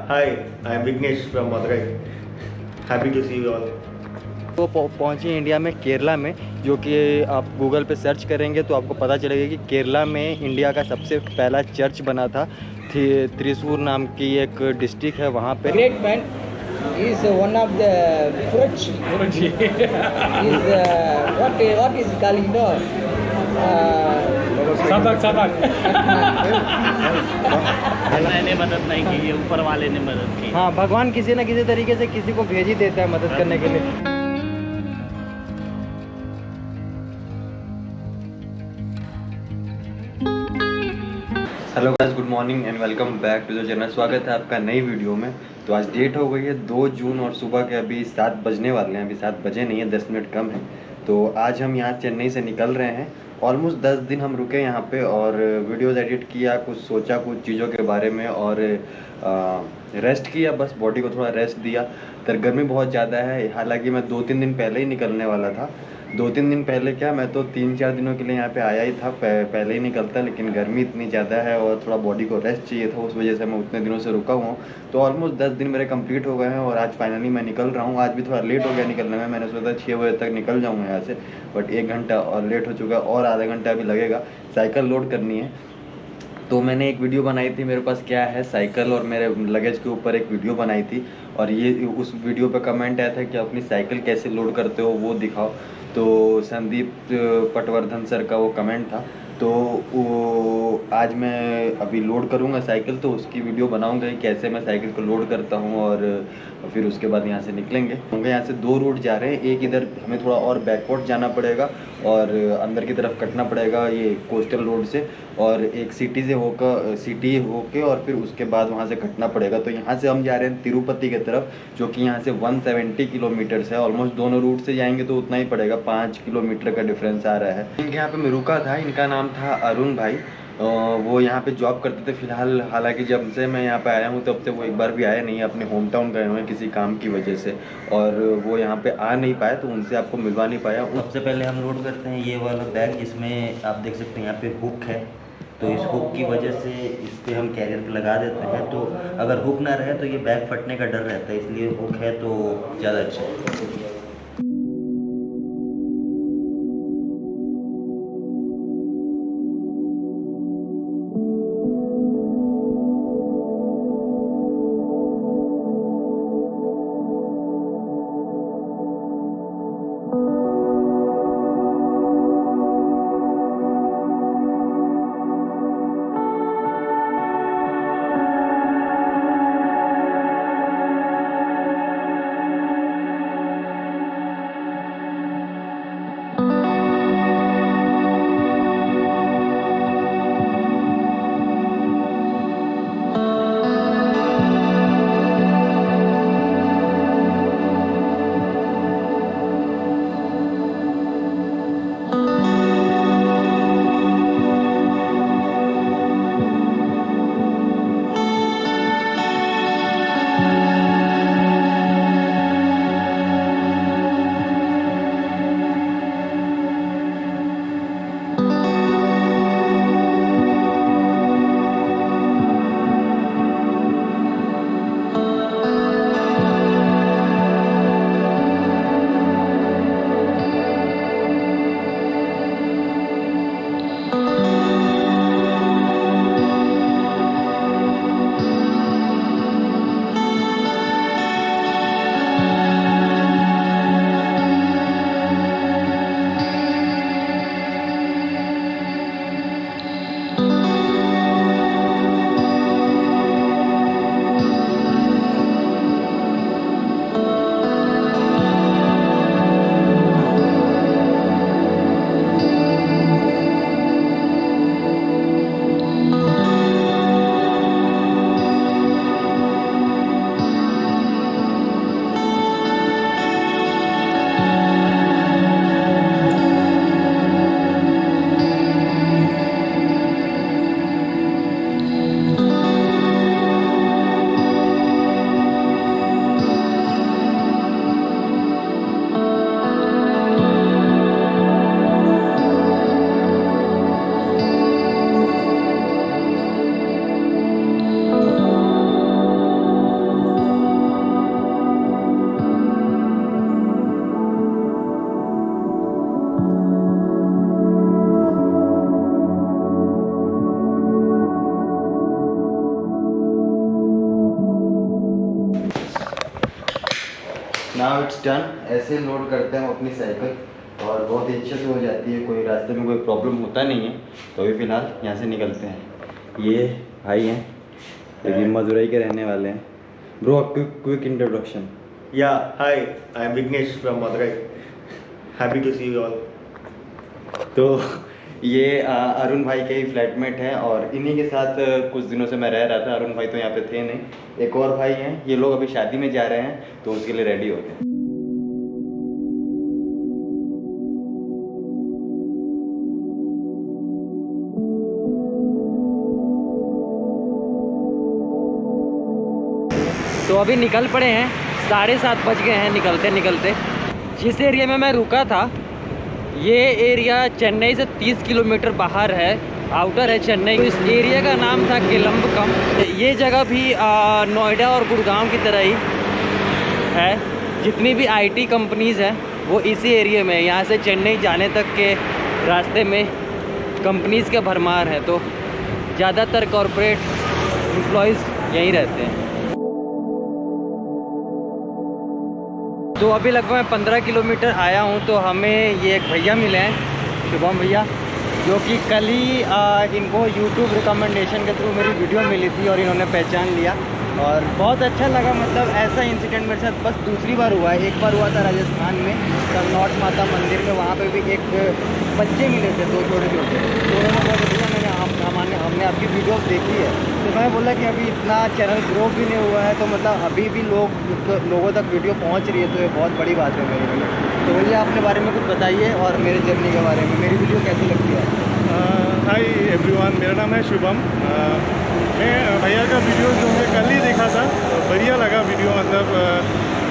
Hi, I am Vignesh from Madurai. Happy to see you all. वो पहुंचे India में केरला में, जो कि आप गूगल पे सर्च करेंगे तो आपको पता चलेगा कि केरला में इंडिया का सबसे पहला चर्च बना था। त्रिशूर नाम की एक डिस्ट्रिक्ट है वहाँ पे। Great man is one of the French. Is what is calling no? साधक मैंने मदद नहीं की, ये ऊपर वाले ने मदद की। हाँ, भगवान किसी न किसी तरीके से किसी को भेज ही देता है मदद करने के लिए। Hello guys, good morning and welcome back to the channel. स्वागत है आपका नई वीडियो में। तो आज डेट हो गई है 2 जून और सुबह के अभी 7 बजने वाले हैं। अभी 7 बजे नहीं है, 10 मिनट कम है। तो आज हम यहाँ चेन्नई से निकल रहे हैं। ऑलमोस्ट 10 दिन हम रुके यहाँ पे और वीडियोज़ एडिट किया, कुछ सोचा कुछ चीज़ों के बारे में और रेस्ट किया, बस बॉडी को थोड़ा रेस्ट दिया। तर गर्मी बहुत ज़्यादा है। हालांकि मैं 2-3 दिन पहले ही निकलने वाला था। 2-3 दिन पहले क्या, मैं तो 3-4 दिनों के लिए यहाँ पे आया ही था, पहले ही निकलता, लेकिन गर्मी इतनी ज़्यादा है और थोड़ा बॉडी को रेस्ट चाहिए था, उस वजह से मैं उतने दिनों से रुका हुआ हूँ। तो ऑलमोस्ट 10 दिन मेरे कंप्लीट हो गए हैं और आज फाइनली मैं निकल रहा हूँ। आज भी थोड़ा लेट हो गया निकलने में। मैंने सोचा 6 बजे तक निकल जाऊँगा यहाँ से, बट 1 घंटा और लेट हो चुका है और आधा घंटा अभी लगेगा। साइकिल लोड करनी है। तो मैंने एक वीडियो बनाई थी, मेरे पास क्या है साइकिल और मेरे लगेज के ऊपर एक वीडियो बनाई थी और ये उस वीडियो पे कमेंट आया था कि अपनी साइकिल कैसे लोड करते हो वो दिखाओ। तो संदीप पटवर्धन सर का वो कमेंट था। तो वो आज मैं अभी लोड करूँगा साइकिल, तो उसकी वीडियो बनाऊँगा कि कैसे मैं साइकिल को लोड करता हूँ और फिर उसके बाद यहाँ से निकलेंगे। होंगे यहाँ से 2 रूट जा रहे हैं। एक इधर हमें थोड़ा और बैकवर्ड जाना पड़ेगा और अंदर की तरफ कटना पड़ेगा ये कोस्टल रोड से, और एक सिटी होके और फिर उसके बाद वहाँ से कटना पड़ेगा। तो यहाँ से हम जा रहे हैं तिरुपति की तरफ, जो कि यहाँ से 170 किलोमीटर्स है। ऑलमोस्ट दोनों रूट से जाएंगे तो उतना ही पड़ेगा, 5 किलोमीटर का डिफरेंस आ रहा है। इनके यहाँ पे मैं रुका था, इनका नाम था अरुण भाई। वो यहाँ पे जॉब करते थे फिलहाल। हालांकि जब से मैं यहाँ पे आया हूँ तब से वो एक बार भी आए नहीं, अपने होम टाउन गए हुए हैं किसी काम की वजह से, और वो यहाँ पे आ नहीं पाए तो उनसे आपको मिलवा नहीं पाया। सबसे पहले हम लोड करते हैं ये वाला बैग, जिसमें आप देख सकते हैं यहाँ पे हुक है। तो इस हुक की वजह से इस पर हम कैरियर पे लगा देते हैं। तो अगर हुक ना रहे तो ये बैग फटने का डर रहता है, इसलिए हुक है तो ज़्यादा अच्छा है। Now it's done. ऐसे लोड करते हैं हम अपनी साइकिल और बहुत ही अच्छे से हो जाती है, कोई रास्ते में कोई प्रॉब्लम होता नहीं है। तो अभी फ़िलहाल यहाँ से निकलते हैं। ये भाई हैं, ये मदुरई के रहने वाले हैं। Bro quick introduction. Yeah, hi, I am Vignesh from Madurai. Happy to see you all. तो ये अरुण भाई के ही फ्लैटमेट हैं और इन्हीं के साथ कुछ दिनों से मैं रह रहा था। अरुण भाई तो यहाँ पे थे नहीं, एक और भाई हैं। ये लोग अभी शादी में जा रहे हैं तो उसके लिए रेडी हो गए। तो अभी निकल पड़े हैं, 7:30 बज गए हैं निकलते निकलते। जिस एरिया में मैं रुका था ये एरिया चेन्नई से 30 किलोमीटर बाहर है, आउटर है चेन्नई। इस एरिया का नाम था केलम्बकम। ये जगह भी नोएडा और गुड़गांव की तरह ही है। जितनी भी आईटी कंपनीज़ हैं वो इसी एरिया में है। यहाँ से चेन्नई जाने तक के रास्ते में कंपनीज़ का भरमार है, तो ज़्यादातर कॉरपोरेट एम्प्लॉयज़ यहीं रहते हैं। तो अभी लगभग मैं 15 किलोमीटर आया हूँ तो हमें ये एक भैया मिले हैं, शुभम भैया, जो कि कल ही इनको YouTube रिकमेंडेशन के थ्रू मेरी वीडियो मिली थी और इन्होंने पहचान लिया और बहुत अच्छा लगा। मतलब ऐसा इंसिडेंट मेरे साथ बस दूसरी बार हुआ है। एक बार हुआ था राजस्थान में करनौट माता मंदिर में, वहाँ पे भी एक बच्चे मिले थे, 2 छोटे छोटे। तो उन्होंने बोला भैया हमने आपकी वीडियो देखी है। तो मैं बोला कि अभी इतना चैनल ग्रो भी नहीं हुआ है, तो मतलब अभी भी लोगों तक वीडियो पहुँच रही है, तो ये बहुत बड़ी बात है मेरे लिए। तो भैया अपने बारे में कुछ बताइए और मेरे जर्नी के बारे में, मेरी वीडियो कैसी लगती है? हाय एवरीवन, मेरा नाम है शुभम। मैं भैया का वीडियो जो है कल ही देखा था, बढ़िया लगा वीडियो। मतलब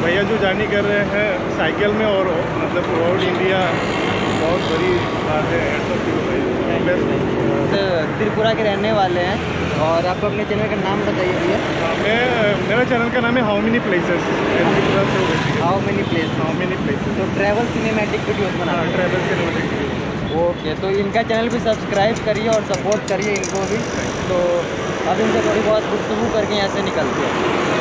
भैया जो जर्नी कर रहे हैं साइकिल में और मतलब थ्रू इंडिया, बहुत बड़ी बात है। त्रिपुरा के रहने वाले हैं और आप अपने चैनल का नाम बताइए भैया। मेरा चैनल का नाम है how many places. How many places. तो ट्रैवल सिनेमैटिक वीडियोस बनाना। Travel cinematic video. ओके, तो इनका चैनल भी सब्सक्राइब करिए और सपोर्ट करिए इनको भी। तो अब इनसे थोड़ी बहुत गुफ्तगू करके यहाँ से निकलते हैं।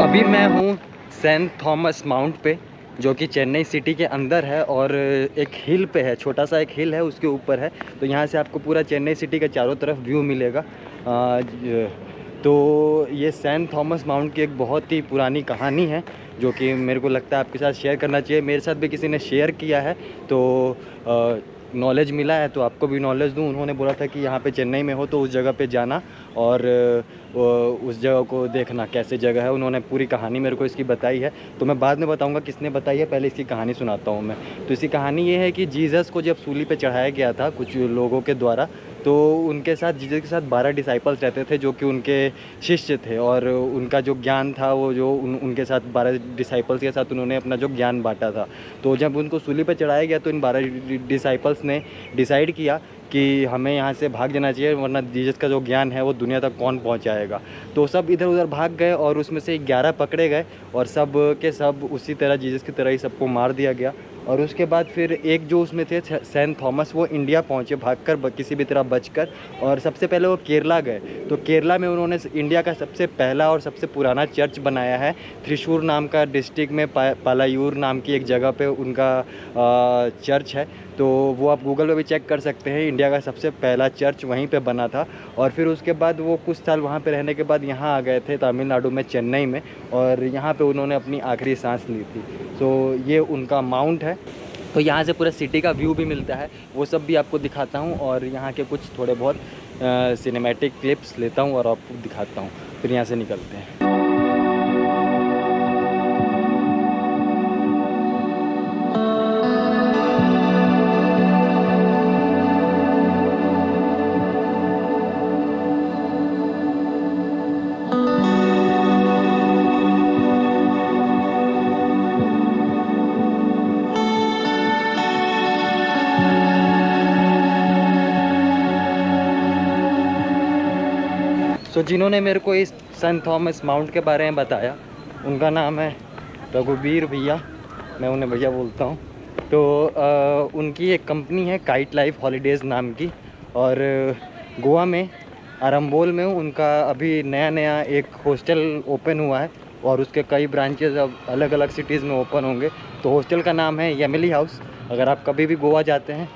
अभी मैं हूँ सेंट थॉमस माउंट पे, जो कि चेन्नई सिटी के अंदर है और एक हिल पे है, छोटा सा एक हिल है, उसके ऊपर है। तो यहाँ से आपको पूरा चेन्नई सिटी का चारों तरफ व्यू मिलेगा। तो ये सेंट थॉमस माउंट की एक बहुत ही पुरानी कहानी है जो कि मेरे को लगता है आपके साथ शेयर करना चाहिए। मेरे साथ भी किसी ने शेयर किया है तो नॉलेज मिला है, तो आपको भी नॉलेज दूँ। उन्होंने बोला था कि यहाँ पे चेन्नई में हो तो उस जगह पे जाना और उस जगह को देखना कैसे जगह है। उन्होंने पूरी कहानी मेरे को इसकी बताई है, तो मैं बाद में बताऊँगा किसने बताई है, पहले इसकी कहानी सुनाता हूँ मैं। तो इसकी कहानी ये है कि जीसस को जब सूली पे चढ़ाया गया था कुछ लोगों के द्वारा, तो उनके साथ जीसस के साथ 12 डिसाइपल्स रहते थे जो कि उनके शिष्य थे और उनका जो ज्ञान था वो जो उनके साथ 12 डिसाइपल्स के साथ उन्होंने अपना जो ज्ञान बांटा था। तो जब उनको सूली पे चढ़ाया गया तो इन 12 डिसाइपल्स ने डिसाइड किया कि हमें यहाँ से भाग जाना चाहिए, वरना जीसस का जो ज्ञान है वो दुनिया तक कौन पहुँचाएगा। तो सब इधर उधर भाग गए और उसमें से 11 पकड़े गए और सब के सब उसी तरह जीसस की तरह ही सबको मार दिया गया। और उसके बाद फिर एक जो उसमें थे सेंट थॉमस, वो इंडिया पहुँचे भागकर किसी भी तरह बचकर, और सबसे पहले वो केरला गए। तो केरला में उन्होंने इंडिया का सबसे पहला और सबसे पुराना चर्च बनाया है। त्रिशूर नाम का डिस्ट्रिक्ट में पालायूर नाम की एक जगह पे उनका चर्च है। तो वो आप गूगल पे भी चेक कर सकते हैं, इंडिया का सबसे पहला चर्च वहीं पे बना था। और फिर उसके बाद वो कुछ साल वहाँ पे रहने के बाद यहाँ आ गए थे तमिलनाडु में, चेन्नई में, और यहाँ पे उन्होंने अपनी आखिरी सांस ली थी। तो ये उनका माउंट है। तो यहाँ से पूरा सिटी का व्यू भी मिलता है, वो सब भी आपको दिखाता हूँ और यहाँ के कुछ थोड़े बहुत सिनेमैटिक क्लिप्स लेता हूँ और आपको दिखाता हूँ, फिर यहाँ से निकलते हैं। तो जिन्होंने मेरे को इस सेंट थॉमस माउंट के बारे में बताया उनका नाम है रघुबीर भैया, मैं उन्हें भैया बोलता हूँ। तो उनकी एक कंपनी है काइट लाइफ हॉलीडेज़ नाम की, और गोवा में आरंबोल में उनका अभी नया एक हॉस्टल ओपन हुआ है, और उसके कई ब्रांचेज अब अलग अलग सिटीज़ में ओपन होंगे। तो हॉस्टल का नाम है येमिली हाउस। अगर आप कभी भी गोवा जाते हैं,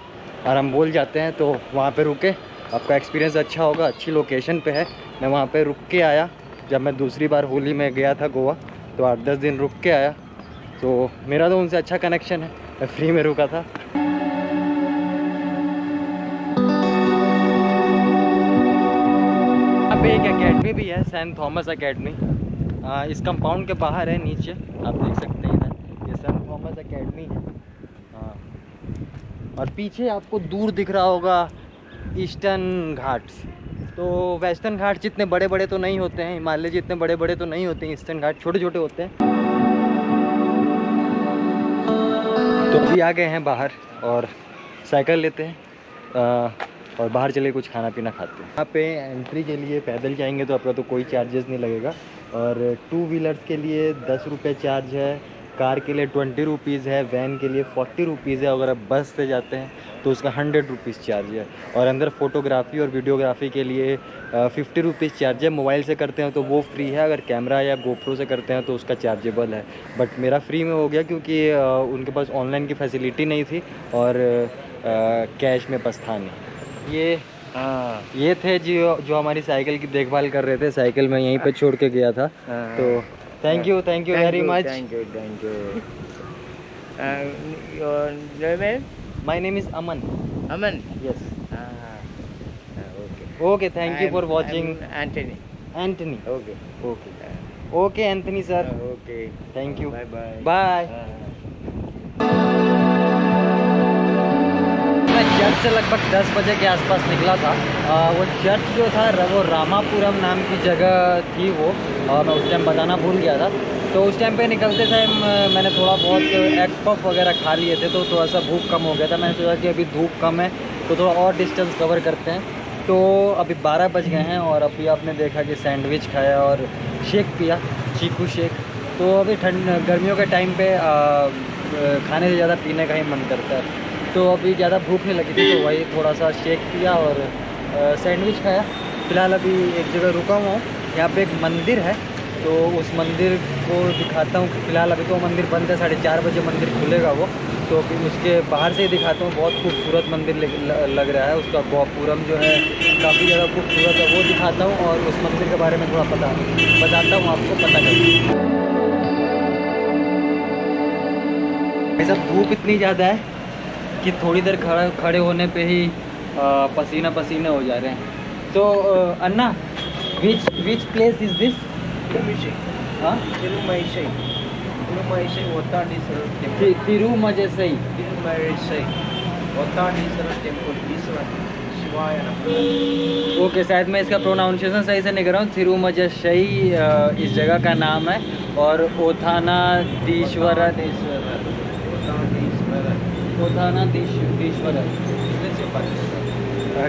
आरंबोल जाते हैं, तो वहाँ पे रुके, आपका एक्सपीरियंस अच्छा होगा। अच्छी लोकेशन पे है। मैं वहाँ पे रुक के आया जब मैं दूसरी बार होली में गया था गोवा, तो 8-10 दिन रुक के आया। तो मेरा तो उनसे अच्छा कनेक्शन है, मैं फ्री में रुका था। यहाँ पे एक एकेडमी भी है, सेंट थॉमस एकेडमी। इस कंपाउंड के बाहर है, नीचे आप देख सकते हैं इधर, ये सेंट थॉमस एकेडमी है। हाँ, और पीछे आपको दूर दिख रहा होगा ईस्टर्न घाट्स। तो वेस्टर्न घाट जितने बड़े बड़े तो नहीं होते हैं, हिमालय जितने बड़े बड़े तो नहीं होते हैं, ईस्टर्न घाट छोटे छोटे होते हैं। तो अभी आ गए हैं बाहर और साइकिल लेते हैं और बाहर चले कुछ खाना पीना खाते हैं। यहाँ पे एंट्री के लिए पैदल जाएंगे तो आपका तो कोई चार्जेस नहीं लगेगा, और 2 व्हीलर्स के लिए 10 रुपये चार्ज है, कार के लिए 20 रुपीज़ है, वैन के लिए 40 रुपीज़ है, अगर आप बस से जाते हैं तो उसका 100 रुपीज़ चार्ज है, और अंदर फ़ोटोग्राफी और वीडियोग्राफी के लिए 50 रुपीज़ चार्ज है। मोबाइल से करते हैं तो वो फ्री है, अगर कैमरा या गोप्रो से करते हैं तो उसका चार्जेबल है। बट मेरा फ्री में हो गया क्योंकि उनके पास ऑनलाइन की फैसिलिटी नहीं थी और कैश में बस था नहीं। ये थे जो हमारी साइकिल की देखभाल कर रहे थे। साइकिल मैं यहीं पे छोड़ के गया था। तो thank you very much. Thank you. Your name? My name is Aman. Aman. Yes. Okay. Okay, thank you for watching. I'm Anthony. Anthony. Okay. Okay Anthony sir, Okay. Thank you, Bye bye. Bye. मैं church से लगभग 10 बजे के आसपास निकला था। वो church जो था वो रामापुरम नाम की जगह थी वो, और मैं उस टाइम बताना भूल गया था। तो उस टाइम पे निकलते टाइम मैंने थोड़ा बहुत एग पफ वगैरह खा लिए थे, तो थोड़ा सा भूख कम हो गया था। मैंने सोचा कि अभी धूप कम है तो थोड़ा और डिस्टेंस कवर करते हैं। तो अभी 12 बज गए हैं और अभी आपने देखा कि सैंडविच खाया और शेक पिया, चीकू शेक। तो अभी गर्मियों के टाइम पे खाने से ज़्यादा पीने का ही मन करता है। तो अभी ज़्यादा भूख नहीं लगी थी, तो वही थोड़ा सा शेक पिया और सैंडविच खाया। फ़िलहाल अभी एक जगह रुका हुआ हूँ, यहाँ पे एक मंदिर है, तो उस मंदिर को दिखाता हूँ। फ़िलहाल अभी तो मंदिर बंद है, 4:30 बजे मंदिर खुलेगा वो, तो फिर उसके बाहर से ही दिखाता हूँ। बहुत खूबसूरत मंदिर लग रहा है, उसका गोपुरम जो है काफ़ी ज़्यादा खूबसूरत है, वो दिखाता हूँ और उस मंदिर के बारे में थोड़ा बताता हूँ आपको, पता कर। सब धूप इतनी ज़्यादा है कि थोड़ी देर खड़े होने पे ही पसीना पसीने हो जा रहे हैं। तो अन्ना, विच प्लेस इज दिस? हाँ, Tirumaisai. Ottandeeswara temple. तिरुमजसई। Tirumaisai. Ottandeeswara temple. This one. Shivaya Namaha. Okay, शायद मैं इसका प्रोनाउंसिएशन सही से नहीं कर रहा हूँ। तिरुमजसई इस जगह का नाम है, और ओथानाधीश्वर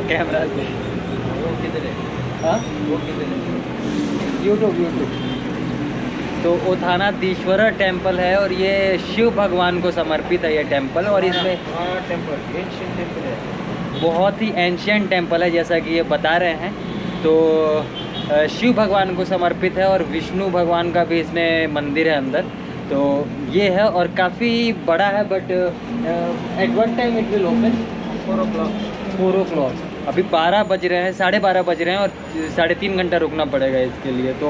कैमरा से वो किधर है? हाँ, वो किधर है? यूट्यूब। तो ओथानाधीश्वर टेम्पल है, और ये शिव भगवान को समर्पित है ये टेम्पल। और इसमें टेम्पल, एंशिएंट टेम्पल है। बहुत ही एंशिएंट टेम्पल है, जैसा कि ये बता रहे हैं। तो शिव भगवान को समर्पित है, और विष्णु भगवान का भी इसमें मंदिर है अंदर। तो ये है, और काफ़ी बड़ा है। But at one time it will open 4 o'clock। अभी 12 बज रहे हैं, 12:30 बज रहे हैं, और 3.5 घंटा रुकना पड़ेगा इसके लिए। तो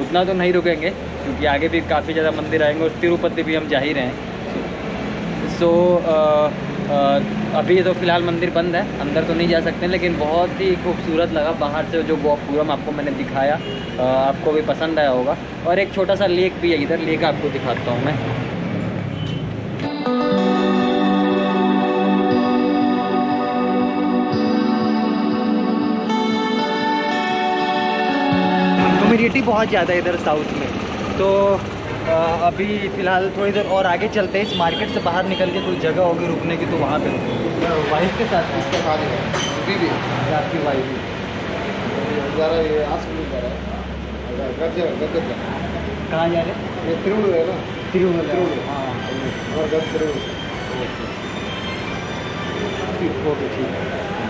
उतना तो नहीं रुकेंगे क्योंकि आगे भी काफ़ी ज़्यादा मंदिर आएंगे, और तिरुपति भी हम जा ही रहे हैं। सो अभी तो फ़िलहाल मंदिर बंद है, अंदर तो नहीं जा सकते, लेकिन बहुत ही खूबसूरत लगा बाहर से जो गोपुरम आपको मैंने दिखाया। आपको भी पसंद आया होगा। और एक छोटा सा लेक भी है इधर, लेक आपको दिखाता हूँ मैं। ह्यूमिडिटी बहुत ज़्यादा है इधर साउथ में। तो अभी फ़िलहाल थोड़ी देर और आगे चलते हैं, इस मार्केट से बाहर निकल के कोई जगह होगी रुकने की, तो वहाँ पे वाइफ के साथ इसके साथ आपकी वाइफ कहाँ जा रहे हैं? ये तिरुवल्लुवर है ना, तिरुवल्लुवर। हाँ, और गद तिरुवल्लुवर। ओके ठीक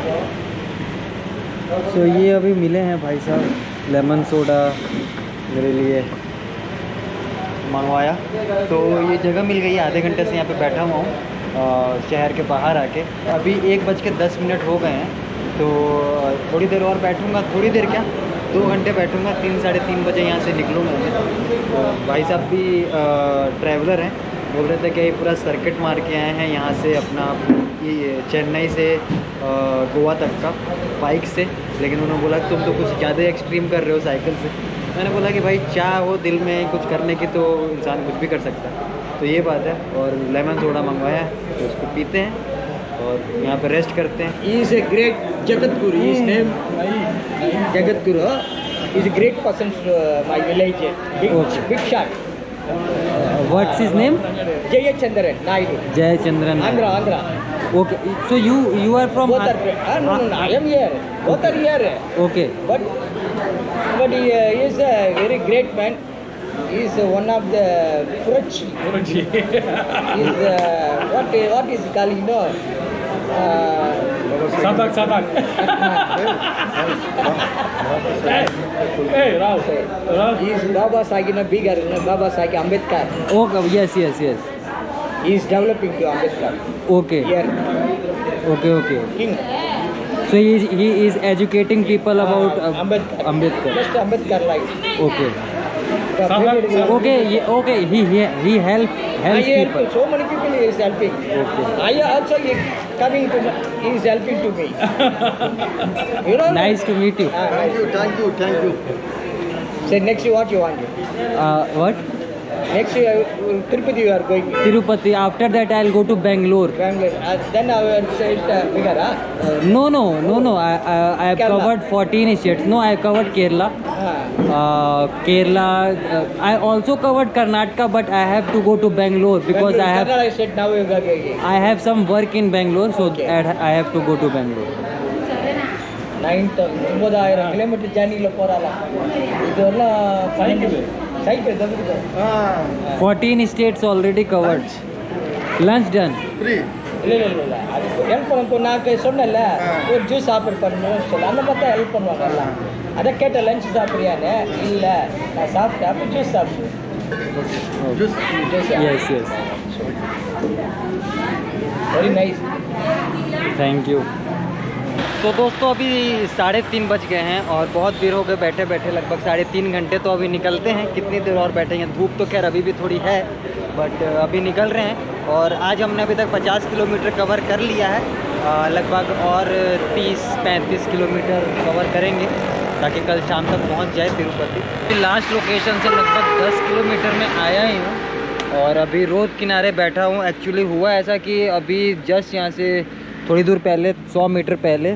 है। सो ये अभी मिले हैं भाई साहब, लेमन सोडा मेरे लिए मंगवाया। तो ये जगह मिल गई है, आधे घंटे से यहाँ पे बैठा हुआ हूँ शहर के बाहर आके। अभी 1:10 हो गए हैं, तो थोड़ी देर और बैठूँगा, थोड़ी देर क्या 2 घंटे बैठूँगा, 3 साढ़े 3 बजे यहाँ से निकलूँगा मैं। तो भाई साहब भी ट्रैवलर हैं, बोल रहे थे कि ये पूरा सर्किट मार के आए हैं यहाँ से अपना, ये चेन्नई से गोवा तक का बाइक से। लेकिन उन्होंने बोला तुम तो कुछ ज़्यादा एक्सट्रीम कर रहे हो साइकिल से। मैंने बोला कि भाई चाह हो दिल में कुछ करने की तो इंसान कुछ भी कर सकता है, तो ये बात है। और लेमन सोडा मंगवाया है, तो उसको पीते हैं और यहाँ पे रेस्ट करते हैं। He is a great Jagadguru. His name Jagadguru. He is a great person to my village. Okay. Big shot. What's his name? Jayachandran Naidu. Jayachandran. Andhra. Okay, so you are from? Both are. No. I am here. Both are here. Okay, But he is a very great man. He is one of the Purachi. He is what is called, you know? Sadak. He is Baba Sahib, bigger, Baba Sahib Ambedkar. Okay, yes. He is developing to Ambedkar. Okay Here, okay. King So he is educating people about Ambedkar. Ambedkar. Just Ambedkar life. Okay. Okay. He helps people. So many people he is helping. Okay. I also he coming to he is helping to me. You know. Nice to meet you. Thank you. Say next what you want? What? Next Tirupati you are going. Tirupati. After that I'll go to Bangalore. Bangalore. Then I will say it bigger, huh? No. I have Kerala. covered 14 states. No, I have covered Kerala. Kerala. I also covered Karnataka, but I have to go to Bangalore because I said now you are going. I have some work in Bangalore, so Okay. I have to go to Bangalore. 9,000 kilometer journey lo porala. Idella cycle dagudde. 14 states already covered. Lunch done. இல்ல அது help பண்ண நான் சொன்னேன்ல ஒரு juice offer பண்ணணும் சொல்ல அந்த மாதிரி தான் ஹெல்ப் பண்ணுவாங்க. அதை கேட்ட லஞ்ச் சாப்பிட்றியான்னு இல்லை நான் சாப்பிட்டேன் அப்போ ஜூஸ் சாப்பிடு. Yes. Very nice. Thank you. तो दोस्तों अभी 3:30 बज गए हैं और बहुत देर हो गए बैठे लगभग 3.5 घंटे। तो अभी निकलते हैं, कितनी देर और बैठेंगे। धूप तो खैर अभी भी थोड़ी है, बट अभी निकल रहे हैं। और आज हमने अभी तक 50 किलोमीटर कवर कर लिया है, लगभग और 30-35 किलोमीटर कवर करेंगे ताकि कल शाम तक पहुंच जाए तिरुपति। लास्ट लोकेशन से लगभग 10 किलोमीटर में आया ही हूँ और अभी रोड किनारे बैठा हूँ। एक्चुअली हुआ ऐसा कि अभी जस्ट यहाँ से थोड़ी दूर पहले 100 मीटर पहले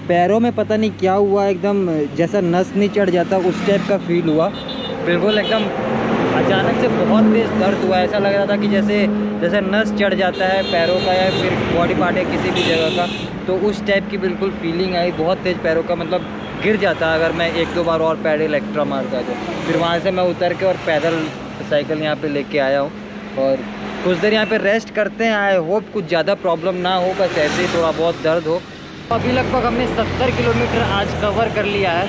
पैरों में पता नहीं क्या हुआ, एकदम जैसा नस नहीं चढ़ जाता उस टाइप का फील हुआ। बिल्कुल एकदम अचानक से बहुत तेज़ दर्द हुआ, ऐसा लग रहा था कि जैसे नस चढ़ जाता है पैरों का या फिर बॉडी पार्ट है किसी भी जगह का, तो उस टाइप की बिल्कुल फीलिंग आई। बहुत तेज़ पैरों का, मतलब गिर जाता अगर मैं 1-2 बार और पैडल एक्स्ट्रा मारता तो। फिर वहाँ से मैं उतर के और पैदल साइकिल यहाँ पे लेके आया हूँ और कुछ देर यहाँ पे रेस्ट करते हैं। आई होप कुछ ज़्यादा प्रॉब्लम ना हो, बस ऐसे ही थोड़ा बहुत दर्द हो। अभी लगभग हमने 70 किलोमीटर आज कवर कर लिया है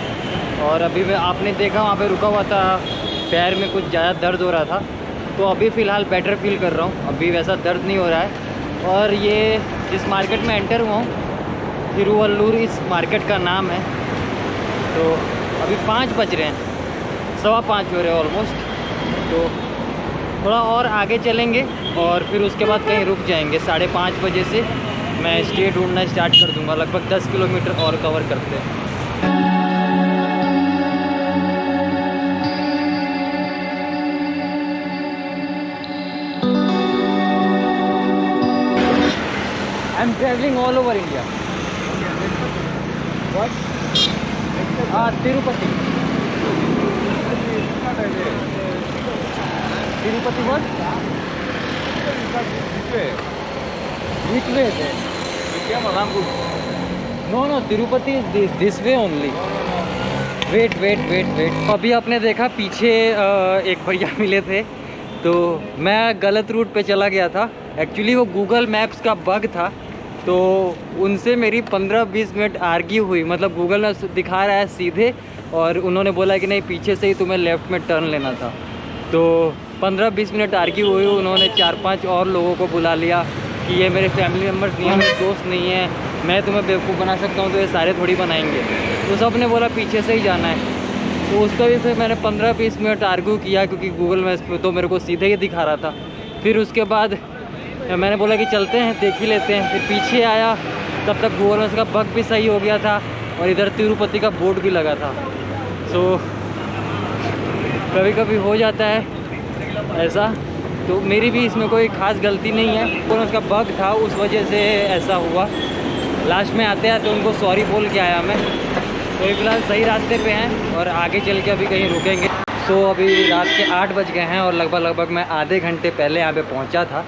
और अभी मैं आपने देखा वहाँ पे रुका हुआ था, पैर में कुछ ज़्यादा दर्द हो रहा था। तो अभी फ़िलहाल बेटर फील कर रहा हूँ, अभी वैसा दर्द नहीं हो रहा है। और ये जिस मार्केट में एंटर हुआ हूँ तिरुवल्लुर इस मार्केट का नाम है। तो अभी 5 बज रहे हैं, 5:15 हो रहे हैं ऑलमोस्ट। तो थोड़ा और आगे चलेंगे और फिर उसके बाद कहीं रुक जाएंगे। 5:30 बजे से मैं स्टे ढूंढना स्टार्ट कर दूंगा। लगभग 10 किलोमीटर और कवर करते हैं। I am travelling all over India. What? Tirupati. Tirupati what? Which way? No, Tirupati is this way only. Wait. अभी आपने देखा पीछे एक भैया मिले थे, तो मैं गलत रूट पे चला गया था। एक्चुअली वो गूगल मैप्स का बग था, तो उनसे मेरी 15-20 मिनट आर्ग्यू हुई। मतलब गूगल मैप्स दिखा रहा है सीधे, और उन्होंने बोला कि नहीं पीछे से ही तुम्हें लेफ़्ट में टर्न लेना था। तो 15-20 मिनट आर्ग्यू हुई। उन्होंने 4-5 और लोगों को बुला लिया कि ये मेरे फैमिली मेम्बर्स नहीं है, मेरे दोस्त नहीं है, मैं तुम्हें बेवकूफ़ बना सकता हूँ तो ये सारे थोड़ी बनाएंगे। तो सब ने बोला पीछे से ही जाना है। तो उसका भी फिर मैंने 15-20 मिनट आर्ग्यू किया, क्योंकि गूगल मैप्स पे तो मेरे को सीधे ही दिखा रहा था। फिर उसके बाद मैंने बोला कि चलते हैं, देख ही लेते हैं। फिर पीछे आया, तब तक गूगल मैप्स का बग भी सही हो गया था, और इधर तिरुपति का बोर्ड भी लगा था। सो कभी कभी हो जाता है ऐसा, तो मेरी भी इसमें कोई ख़ास गलती नहीं है। गूगल मैप्स का बग था, उस वजह से ऐसा हुआ। लास्ट में आते आते उनको सॉरी बोल के आया मैं। तो फिलहाल सही रास्ते पे हैं, और आगे चल के अभी कहीं रुकेंगे। सो अभी रात के 8 बज गए हैं, और लगभग मैं आधे घंटे पहले यहाँ पे पहुँचा था।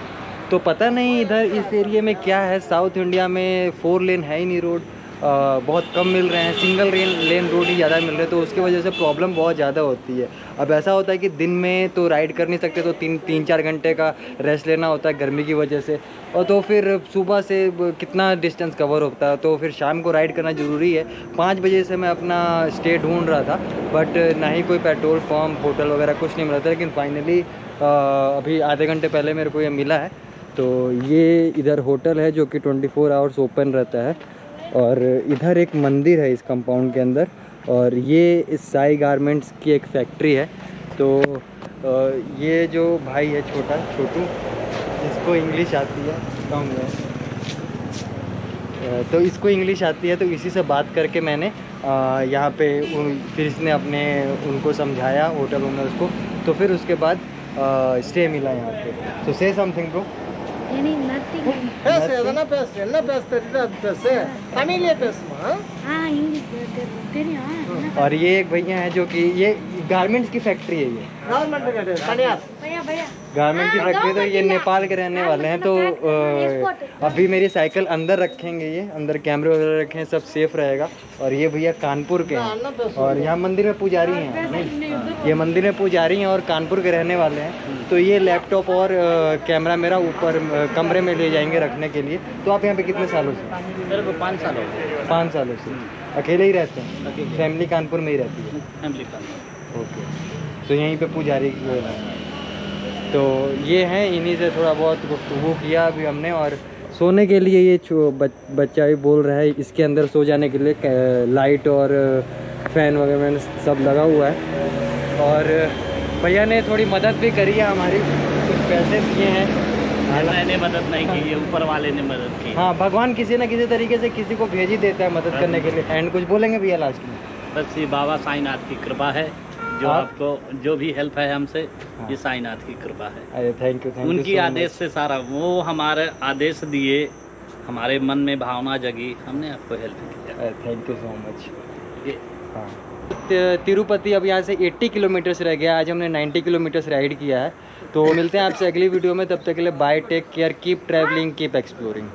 तो पता नहीं इधर इस एरिया में क्या है। साउथ इंडिया में 4 लेन है ही नहीं रोड, बहुत कम मिल रहे हैं, सिंगल लेन रोड ही ज़्यादा मिल रहे हैं। तो उसकी वजह से प्रॉब्लम बहुत ज़्यादा होती है। अब ऐसा होता है कि दिन में तो राइड कर नहीं सकते, तो 3-4 घंटे का रेस्ट लेना होता है गर्मी की वजह से, और तो फिर सुबह से कितना डिस्टेंस कवर होता है, तो फिर शाम को राइड करना ज़रूरी है। 5 बजे से मैं अपना स्टे ढूंढ रहा था, बट ना ही कोई पेट्रोल पम्प, होटल वगैरह कुछ नहीं मिला था। लेकिन फाइनली अभी आधे घंटे पहले मेरे को ये मिला है। तो ये इधर होटल है जो कि 24 आवर्स ओपन रहता है, और इधर एक मंदिर है इस कंपाउंड के अंदर, और ये इस साई गारमेंट्स की एक फैक्ट्री है। तो ये जो भाई है छोटू, जिसको इंग्लिश आती है, कहूँगा तो इसको इंग्लिश आती है, तो इसी से बात करके मैंने यहाँ पे फिर इसने उनको समझाया, होटल ओनर्स को। तो फिर उसके बाद स्टे मिला यहाँ पे। तो से समथिंग ब्रो। और ये एक भैया है जो कि ये गारमेंट्स की फैक्ट्री है। ये गारमेंट की फैक्ट्री, तो ये नेपाल के रहने वाले हैं। तो अभी मेरी साइकिल अंदर रखेंगे, ये अंदर कैमरे वगैरह रखें, सब सेफ रहेगा। और ये भैया कानपुर के हैं, और यहाँ मंदिर में पुजारी हैं। ये मंदिर में पुजारी हैं और कानपुर के रहने वाले हैं। तो ये लैपटॉप और कैमरा मेरा ऊपर कमरे में ले जाएंगे रखने के लिए। तो आप यहाँ पे कितने सालों से? मेरे को 5 साल हो गए। 5 सालों से अकेले ही रहते हैं? फैमिली कानपुर में ही रहती है? फैमिली कानपुर। ओके। तो यहीं पे पुजारी तो ये हैं, इन्हीं से थोड़ा बहुत गुफ्तगू किया अभी हमने। और सोने के लिए ये बच्चा भी बोल रहा है इसके अंदर सो जाने के लिए लाइट और फैन वगैरह सब लगा हुआ है। और भैया ने थोड़ी मदद भी करी है हमारी, कुछ पैसे दिए हैं। मैंने मदद नहीं की है, ऊपर वाले ने मदद की। हाँ, भगवान किसी न किसी तरीके से किसी को भेज ही देता है मदद करने के लिए। एंड कुछ बोलेंगे भैया लास्ट में? बस ये बाबा साईनाथ की कृपा है, जो आपको जो भी हेल्प है हमसे, ये साईनाथ की कृपा है। अरे थैंक यू उनकी आदेश से सारा, वो हमारे आदेश दिए, हमारे मन में भावना जगी, हमने आपको हेल्प किया। Thank you so much. हाँ। तिरुपति अब यहाँ से 80 किलोमीटर्स रह गया। आज हमने 90 किलोमीटर्स राइड किया है। तो मिलते हैं आपसे अगली वीडियो में, तब तक के लिए bye, take care, keep travelling, keep exploring.